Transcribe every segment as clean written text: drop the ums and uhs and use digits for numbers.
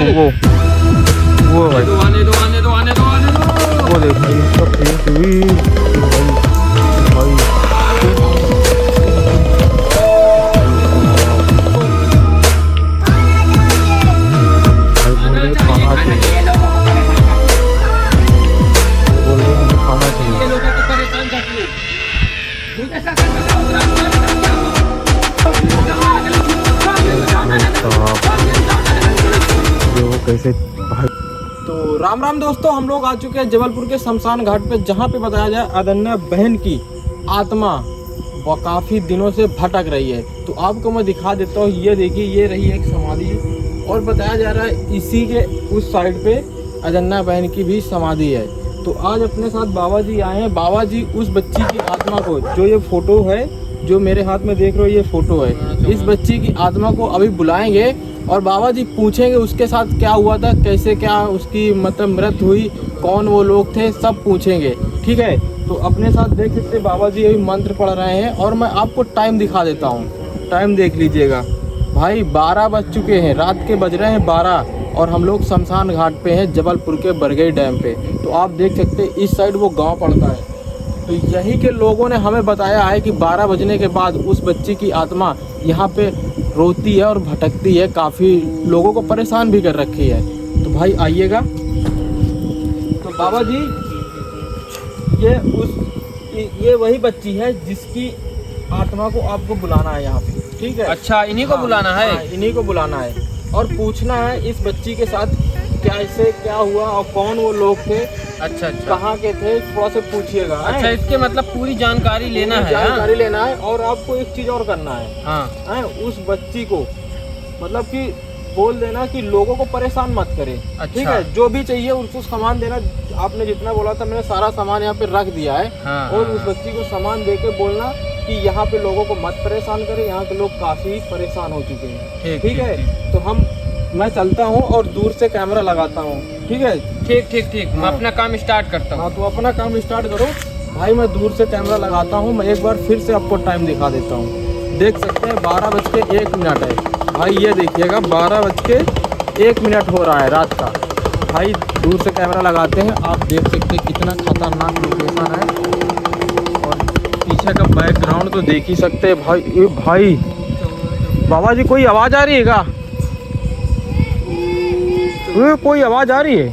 वो भाई आने दो वो देखो इसका फेस भी भाई बोल रहे खाना चाहिए, बोल रहे मुझे खाना चाहिए। देखो कैसे भाई। तो राम राम दोस्तों, हम लोग आ चुके हैं जबलपुर के शमशान घाट पे, जहाँ पे बताया जाए अदन्या बहन की आत्मा वो काफ़ी दिनों से भटक रही है। तो आपको मैं दिखा देता हूँ, ये देखिए, ये रही एक समाधि और बताया जा रहा है इसी के उस साइड पे अदन्या बहन की भी समाधि है। तो आज अपने साथ बाबा जी आए हैं। बाबा जी उस बच्ची की आत्मा को, जो ये फोटो है जो मेरे हाथ में देख रहे हो, ये फोटो है, इस बच्ची की आत्मा को अभी बुलाएंगे और बाबा जी पूछेंगे उसके साथ क्या हुआ था, कैसे क्या उसकी मतलब मृत्यु हुई, कौन वो लोग थे, सब पूछेंगे। ठीक है, तो अपने साथ देख सकते बाबा जी अभी मंत्र पढ़ रहे हैं और मैं आपको टाइम दिखा देता हूँ। टाइम देख लीजिएगा भाई, 12 बज चुके हैं, रात के बज रहे हैं 12 और हम लोग शमशान घाट पे हैं जबलपुर के बरगई डैम पे। तो आप देख सकते हैं इस साइड वो गाँव पड़ता है। तो यही के लोगों ने हमें बताया है कि 12 बजने के बाद उस बच्ची की आत्मा यहाँ पे रोती है और भटकती है, काफ़ी लोगों को परेशान भी कर रखी है। तो भाई आइएगा। तो बाबा जी ये वही बच्ची है जिसकी आत्मा को आपको बुलाना है यहाँ पे। ठीक है, अच्छा, इन्हीं को बुलाना है? हाँ, इन्हीं को बुलाना है और पूछना है इस बच्ची के साथ कैसे क्या हुआ और कौन वो लोग थे। अच्छा, कहाँ के थे, थोड़ा सा पूछिएगा। अच्छा, इसके मतलब पूरी जानकारी लेना है। जानकारी लेना है और आपको एक चीज और करना है। हाँ, उस बच्ची को मतलब कि बोल देना कि लोगों को परेशान मत करे। अच्छा। ठीक है, जो भी चाहिए उसको सामान देना। आपने जितना बोला था मैंने सारा सामान यहाँ पे रख दिया है। हाँ, और हाँ, उस बच्ची को सामान दे के बोलना कि यहाँ पे लोगों को मत परेशान करे, यहाँ के लोग काफी परेशान हो चुके हैं। ठीक है, तो मैं चलता हूँ और दूर से कैमरा लगाता हूँ। ठीक है, ठीक मैं अपना काम स्टार्ट करता हूँ। हाँ, तो अपना काम स्टार्ट करो भाई। मैं दूर से कैमरा लगाता हूँ। मैं एक बार फिर से आपको टाइम दिखा देता हूँ। देख सकते हैं 12:01 है भाई। ये देखिएगा 12:01 हो रहा है रात का। भाई दूर से कैमरा लगाते हैं, आप देख सकते हैं कितना खतरनाक लोकेशन है और पीछे का बैकग्राउंड तो देख ही सकते हैं भाई। ए भाई बाबा जी, कोई आवाज़ आ रही है क्या? कोई आवाज़ आ रही है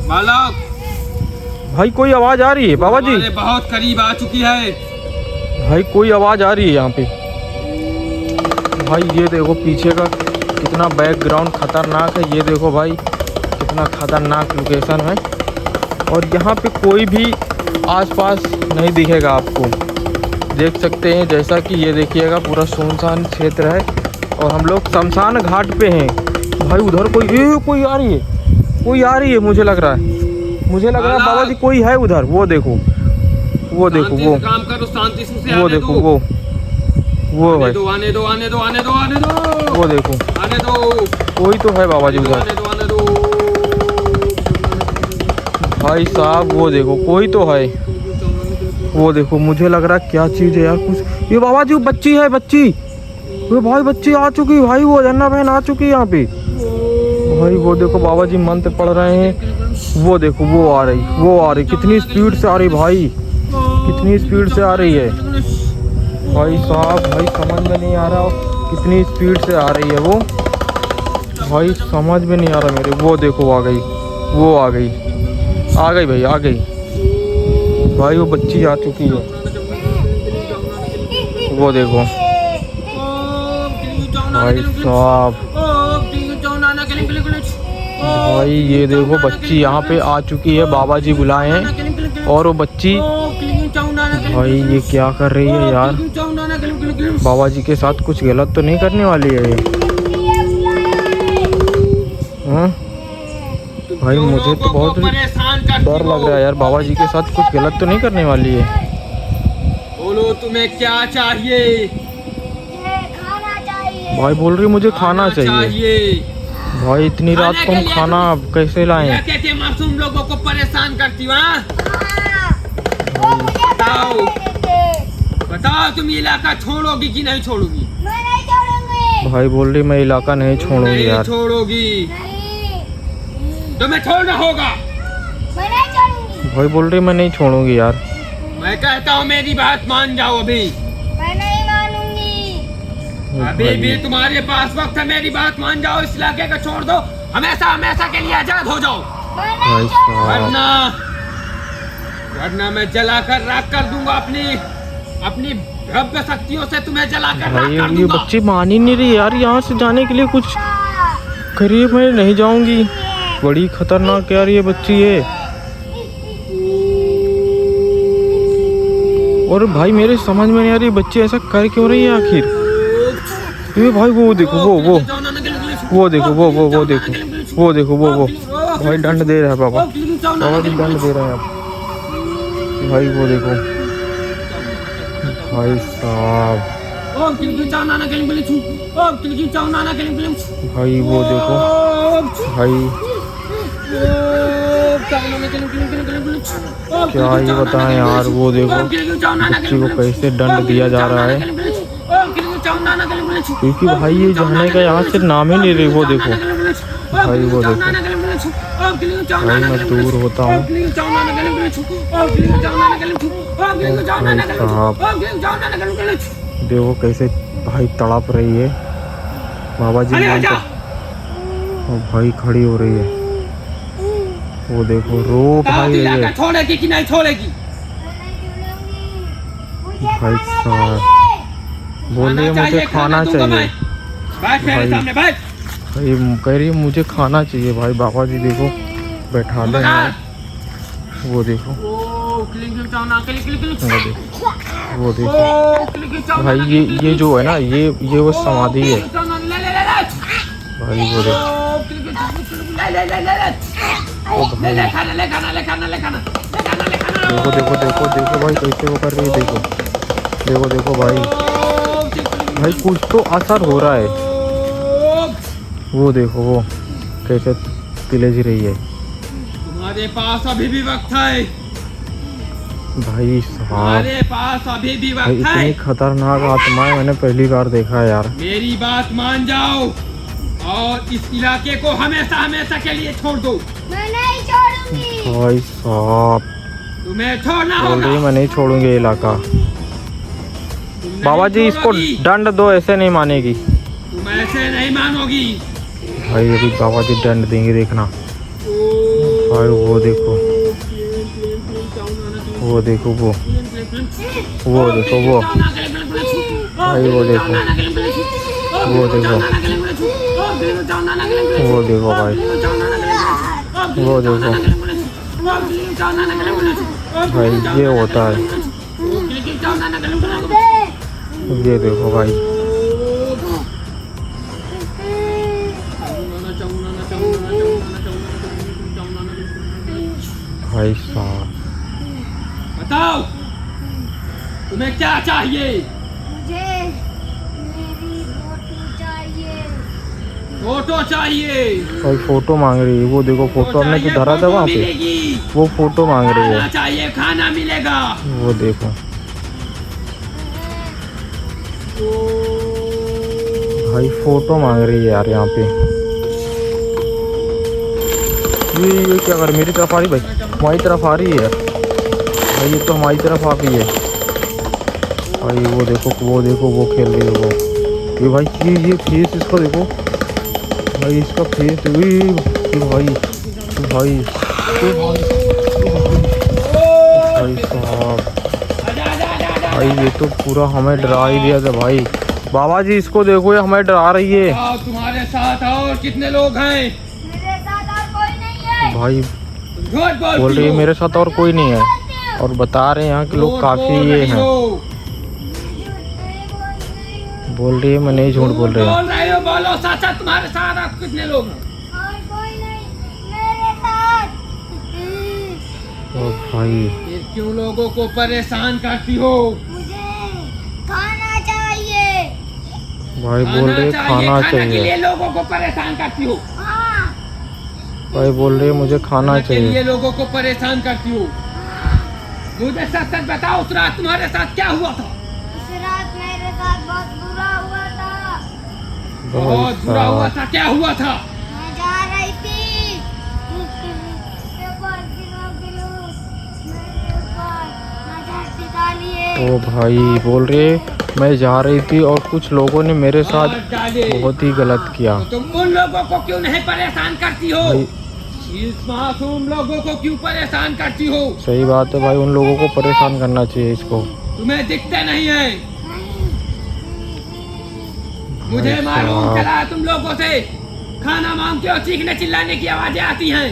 बालक? भाई कोई आवाज़ आ रही है बाबा जी? बहुत करीब आ चुकी है भाई, कोई आवाज़ आ रही है यहाँ पे। भाई ये देखो पीछे का कितना बैकग्राउंड खतरनाक है। ये देखो भाई कितना खतरनाक लोकेशन है और यहाँ पे कोई भी आसपास नहीं दिखेगा आपको। देख सकते हैं जैसा कि ये देखिएगा पूरा सुनसान क्षेत्र है और हम लोग शमशान घाट पे हैं। भाई उधर कोई आ रही है, कोई आ रही है, मुझे लग रहा है बाबा जी कोई है उधर। वो देखो वो काम करो, शांति से वो देखो वो भाई, आने दो वो देखो आने दो, कोई तो है बाबा जी उधर। आने दो भाई साहब वो देखो कोई तो है। वो देखो, मुझे लग रहा है क्या चीज़ है यार कुछ। ये बाबा जी बच्ची है, बच्ची भाई, बच्ची आ चुकी भाई। वो अदन्या बहन आ चुकी है यहाँ पे भाई। वो देखो बाबा जी मंत्र पढ़ रहे हैं। वो देखो वो आ रही कितनी स्पीड से आ रही भाई, कितनी स्पीड से आ रही है भाई साहब। भाई समझ में नहीं आ रहा कितनी स्पीड से आ रही है वो भाई, समझ में नहीं आ रहा मेरे। वो देखो आ गई भाई, आ गई भाई। वो बच्ची आ चुकी है। वो देखो भाई साहब, भाई ये देखो बच्ची यहाँ पे आ चुकी है। बाबा जी बुलाए हैं और वो बच्ची भाई ये क्या कर रही है यार? बाबा जी के साथ कुछ गलत तो नहीं करने वाली है ये? भाई मुझे तो बहुत डर लग रहा है यार, बाबा जी के साथ कुछ गलत तो नहीं करने वाली है? बोलो तुम्हें क्या चाहिए? भाई बोल रही मुझे खाना चाहिए। भाई इतनी रात को हम खाना कैसे लाएं? कैसे मासूम लोगों को परेशान करती हो? बताओ तुम इलाका छोड़ोगी कि नहीं छोड़ोगी? भाई बोल रही मैं इलाका नहीं छोड़ूंगी यार। छोड़ोगी? तुम्हें छोड़ना होगा। मैं नहीं छोड़ूंगी। भाई बोल रही मैं नहीं छोड़ूंगी यार। मैं कहता हूँ मेरी बात मान जाओ अभी। मैं नहीं मानूंगी। अभी भी तुम्हारे पास वक्त है, मेरी बात मान जाओ, इस इलाके को छोड़ दो, हमेशा हमेशा के लिए आजाद हो जाओ। मैं भाई नहीं साहब वरना मैं जलाकर राख कर दूंगा, अपनी भव्य शक्तियों से तुम्हें जलाकर राख भाई कर ये दूंगा। बच्ची मान ही नहीं रही यार, यहाँ से जाने के लिए कुछ करिए। मैं नहीं जाऊंगी, बड़ी खतरनाक यार ये बच्ची है। और भाई मेरे समझ में नहीं आ रही बच्ची ऐसा कर क्यों रही है आखिर। ये भाई वो देखो वो देखो वो देखो वो भाई दंड दे रहा है बाबा जी दंड दे रहा है अब। भाई वो देखो भाई साहब, भाई वो देखो भाई क्या ही बताएं यार। वो देखो बच्ची को कैसे दंड दिया जा रहा है, क्योंकि भाई ये जाने का यहाँ से नाम ही नहीं रही। वो देखो भाई वो देखो भाई मैं दूर होता हूँ। देखो कैसे भाई तड़प रही है बाबा जी और भाई खड़ी हो रही है। वो देखो रो भाई रही है छोड़ेगी कि नहीं छोड़ेगी? भाई साहब। बोल रही है मुझे खाना चाहिए बैठ मेरे सामने बैठ। भाई, कह रही है मुझे खाना चाहिए। भाई बाबा जी देखो बैठा दे। वो देखो वो देखो भाई ये जो है ना ये वो समाधि है भाई। वो देखो देखो भाई कैसे वो कर रही है। देखो भाई कुछ तो असर हो रहा है। वो देखो वो कैसे तिलज रही है। तुम्हारे पास अभी भी वक्त है, भाई साहब तुम्हारे पास अभी भी भाई वक्त है। इतनी खतरनाक आत्माएं मैंने पहली बार देखा है यार। मेरी बात मान जाओ और इस इलाके को हमेशा हमेशा के लिए छोड़ दो। मैं नहीं छोड़ूंगी। भाई साहब तुम्हें छोड़ना बोल होगा। रही मैं नहीं छोड़ूंगी ये इलाका। तुम नहीं बाबा जी इसको छोड़ोगी। दंड दो, ऐसे नहीं मानेगी। तुम ऐसे नहीं मानोगी। भाई अभी बाबा जी दंड देंगे देखना। भाई वो देखो वो देखो वो देखो वो भाई वो देखो वो देखो भाई वो देखो भाई ये होता है। ये देखो भाई भाई साहब। बताओ तुम्हें क्या चाहिए? मुझे मेरी फोटो चाहिए। फोटो चाहिए? भाई फोटो मांग रही है। वो देखो फोटो हमने तो धरा था वहाँ पे, मिलेगी। वो फोटो मांग रही खाना है। चाहिए, खाना मिलेगा। वो देखो भाई फोटो मांग रही है यार यहाँ पे। ये क्या कर मेरी तरफ आ रही भाई, हमारी तरफ आ रही है भाई। ये तो हमारी तरफ आ गई है भाई। वो देखो वो खेल रही है वो। ये भाई ये फेस इसको देखो भाई, इसका फेस भाई साहब। भाई ये तो पूरा हमें डरा ही दिया था भाई। बाबा जी इसको देखो ये हमें डरा रही है आओ, तुम्हारे साथ और कितने लोग हैं? मेरे साथ और कोई नहीं है। भाई। झूठ बोल रही है मेरे साथ और कोई नहीं है, और बता रहे हैं यहाँ के लोग काफी ये हैं। बोल रही है मैं नहीं झूठ बोल रही हूँ। बोल रहे हो, बोलो सच है। तुम्हारे साथ आप कितने लोग हैं? और कोई नहीं मेरे साथ। ओ भाई फिर क्यों लोगों को परेशान करती हो? मुझे खाना चाहिए। भाई बोल रही है खाना के लिए चाहिए। लोगों को परेशान करती हो। हाँ भाई बोल रही है मुझे खाना के लिए चाहिए। लोगों को परेशान करती हो। मुझे सच सच बताओ, उस रात तुम्हारे साथ क्या हुआ था? उस रात मेरे साथ बहुत बुरा हुआ था। बहुत बुरा हुआ था। क्या हुआ था? मैं जा रही थी ओ भाई बोल रहे मैं जा रही थी और कुछ लोगों ने मेरे साथ बहुत ही गलत किया। तो तुम उन लोगों को क्यों नहीं परेशान करती हो? भाई इस मासूम लोगों को क्यों परेशान करती हो? सही बात है भाई, उन लोगों को परेशान करना चाहिए इसको। तुम्हें दिखते नहीं है? मुझे भाई मालूम साहब। चला तुम लोगों से खाना मांगते हो, चीखने चिल्लाने की आवाजें आती हैं।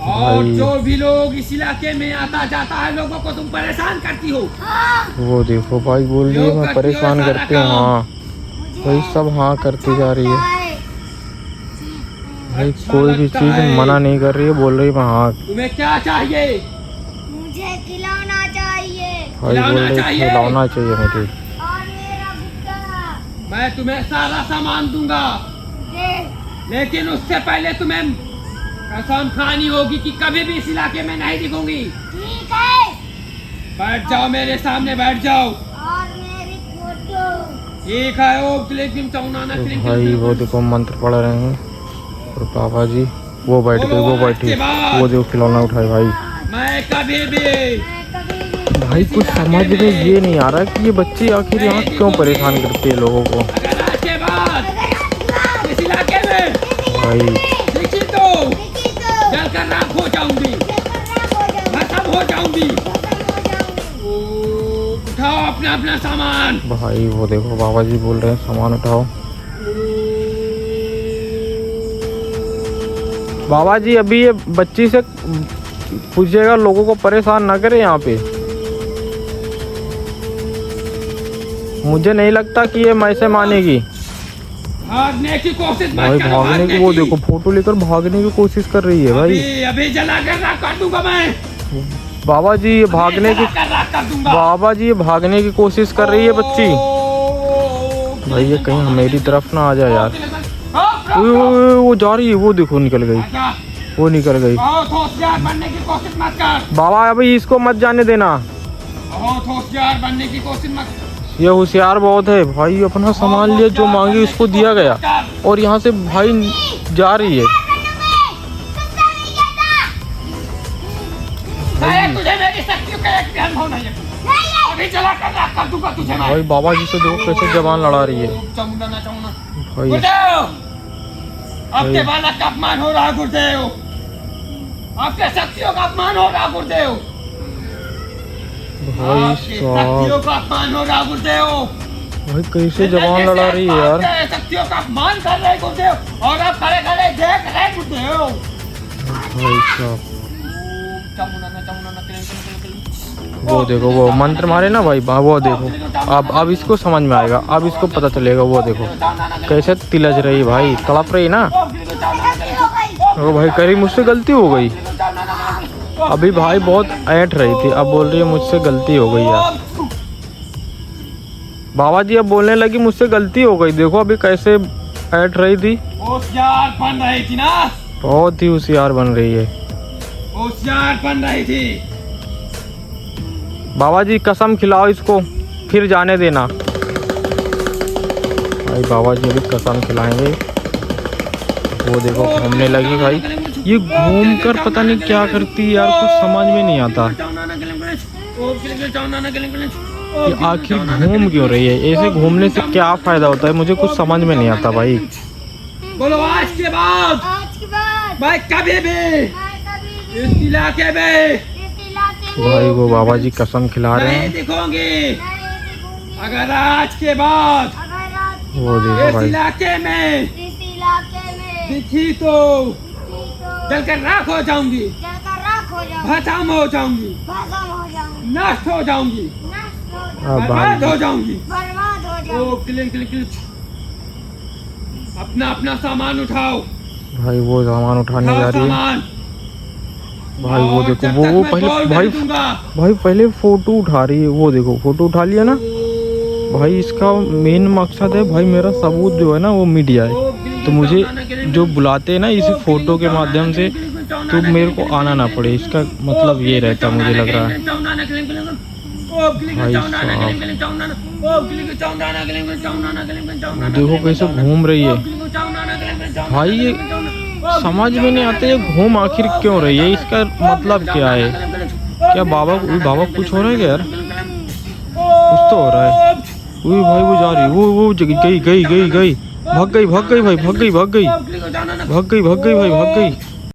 और भाई। जो भी लोग इस इलाके में आता जाता है लोगों को तुम परेशान करती हो। वो देखो भाई बोल रही है लोग मैं करती हो परेशान सारा करती हूँ। काम। हाँ भाई सब हाँ करती जा रही है भाई, अच्छा कोई भी लगता चीज है। मना नहीं कर रही है, बोल रही है मैं हाँ। तुम्हें क्या चाहिए? मुझे खिलौना चाहिए भाई बोल खिलौना रही चाहिए? खिलौना चाहिए मुझे। और मेरा गुड्डा मैं तुम्हें सारा सामान दूंगा, दे। लेकिन उससे पहले तुम्हें कसम खानी होगी कि कभी भी इस इलाके में नहीं दिखूंगी। ठीक है। बैठ जाओ, मेरे सामने बैठ जाओ। और मेरी फोटो। ठीक है। ओ क्लिक चौनाना तो क्लिक भाई वो देखो मंत्र पढ़ रहे हैं और पापा जी वो बैठ गए, वो बैठी, वो देखो खिलौना उठाए भाई। मैं कभी भी मैं कभी भी भाई कुछ समझ में ये नहीं आ रहा कि ये बच्चे आखिर यहाँ क्यों परेशान करते हैं लोगों को। अगर आज के बाद इस इलाके में भाई दिखी तो देखी तो जलकर राख हो जाऊंगी, खतरनाक हो जाऊंगी, खत्म हो जाऊंगी। खत्म हो जाऊंगी। ओ, उठाओ अपना अपना सामान। भाई वो देखो बाबा जी बोल रहे हैं सामान उठाओ। बाबा जी अभी ये बच्ची से पूछिएगा, लोगों को परेशान ना करे यहाँ पे। मुझे नहीं लगता कि ये मैं से मानेगी। भागने की कोशिश भाई मत करो, भागने की, वो देखो फोटो लेकर भागने की कोशिश कर रही है भाई। अभी जला कर राख कर दूंगा मैं। बाबा जी ये भागने की, जला कर राख कर दूंगा। बाबा जी ये भागने की कोशिश कर रही है बच्ची। भाई ये कहीं मेरी तरफ ना आ जाए यार। वो जा रही है, वो देखो निकल गई, वो निकल गई। बहुत होशियार बनने की कोशिश मत कर। बाबा अभी इसको मत जाने देना, बहुत होशियार बनने की कोशिश मत। ये होशियार बहुत है भाई। अपना सामान लिया, जो मांगी उसको दिया गया और यहाँ से भाई जा रही है। शायद तुझे मेरी शक्तियों का एक भी अनुभव नहीं है। अभी जला कर राख कर दूंगा तुझे मैं। भाई बाबा जी से देखो कैसे जबान लड़ा रही है चामुंडा ना चामुंडा। भाई। गुरुदेव, आपके बालक का अपमान हो रहा है गुरुदेव, आपके शक्तियों का अपमान हो रहा है गुरुदेव, भाई आपकी शक्तियों साहब का अपमान हो रहा है गुरुदेव। भाई कैसे जबान लड़ा रही है यार। आपके शक्तियों का अपमान कर रहे हैं गुरुदेव और आप खड़े खड़े देख रहे हैं गुरुदेव। भाई साहब चामुंडा ना चामुंडा ना किलिंग किलिंग किलिंग। वो देखो वो मंत्र मारे ना भाई, वो देखो अब इसको समझ में आएगा, अब इसको पता चलेगा। वो देखो कैसे तिलज रही भाई, तड़प रही ना। ओ भाई कह रही मुझसे गलती हो गई। अभी भाई बहुत ऐंठ रही थी, अब बोल रही है मुझसे गलती हो गई यार। बाबा जी अब बोलने लगी मुझसे गलती हो गई। देखो अभी कैसे ऐंठ रही थी। होशियार बन रही थी ना, बहुत ही होशियार बन रही है। होशियार बन रही थी। बाबा जी कसम खिलाओ इसको, फिर जाने देना। भाई बाबा जी अभी कसम खिलाएंगे। वो देखो घूमने लगी भाई, ये घूम कर पता नहीं क्या करती है यार, कुछ समझ में नहीं आता कि आखिर घूम क्यों रही है। ऐसे घूमने से क्या फायदा होता है, मुझे कुछ समझ में नहीं आता भाई। बोलो आज के बाद आज के बाद मैं कभी भी मैं कभी भी इस इलाके में इस इलाके में भाई वो बाबा जी कसम खिला रहे नहीं हैं। दिखूंगी। नहीं दिखूंगी। अगर आज के बाद अगर आज के वो देखो इस भाई, इलाके में इस इलाके में दिखी तो जलकर राख हो जाऊंगी, जलकर राख हो जाऊंगी, भस्म हो जाऊंगी, भस्म हो जाऊंगी, नष्ट हो जाऊंगी, नष्ट हो जाऊंगी, अब बर्बाद भाई हो जाऊंगी। बर्बाद हो ओ जाऊंगी। Cling cling cling. अपना अपना सामान उठाओ, भाई वो सामान उठाने जा उठाओ रही है। सामान। भाई वो और देखो जब वो तक मैं पहले बोल भाई नहीं दूंगा, भाई पहले फोटो उठा रही है। वो देखो फोटो उठा लिया ना भाई। इसका मेन मकसद है भाई मेरा सबूत जो है ना वो मिट जाए, तो मुझे जो बुलाते हैं ना इस फोटो के माध्यम से, तो मेरे को आना ना पड़े। इसका मतलब ये रहता मुझे लग रहा है। भाई साहब देखो कैसे घूम रही है भाई। ये समझ में नहीं आता ये घूम आखिर क्यों रही है, इसका मतलब क्या है। क्या बाबा कुछ हो रहा है क्या यार। तो हो रहा है। वो भाई वो जा रही, वो गई भाई, भाग गई भाई, भाग गई भाई, भाग गई भाई, भाग गई।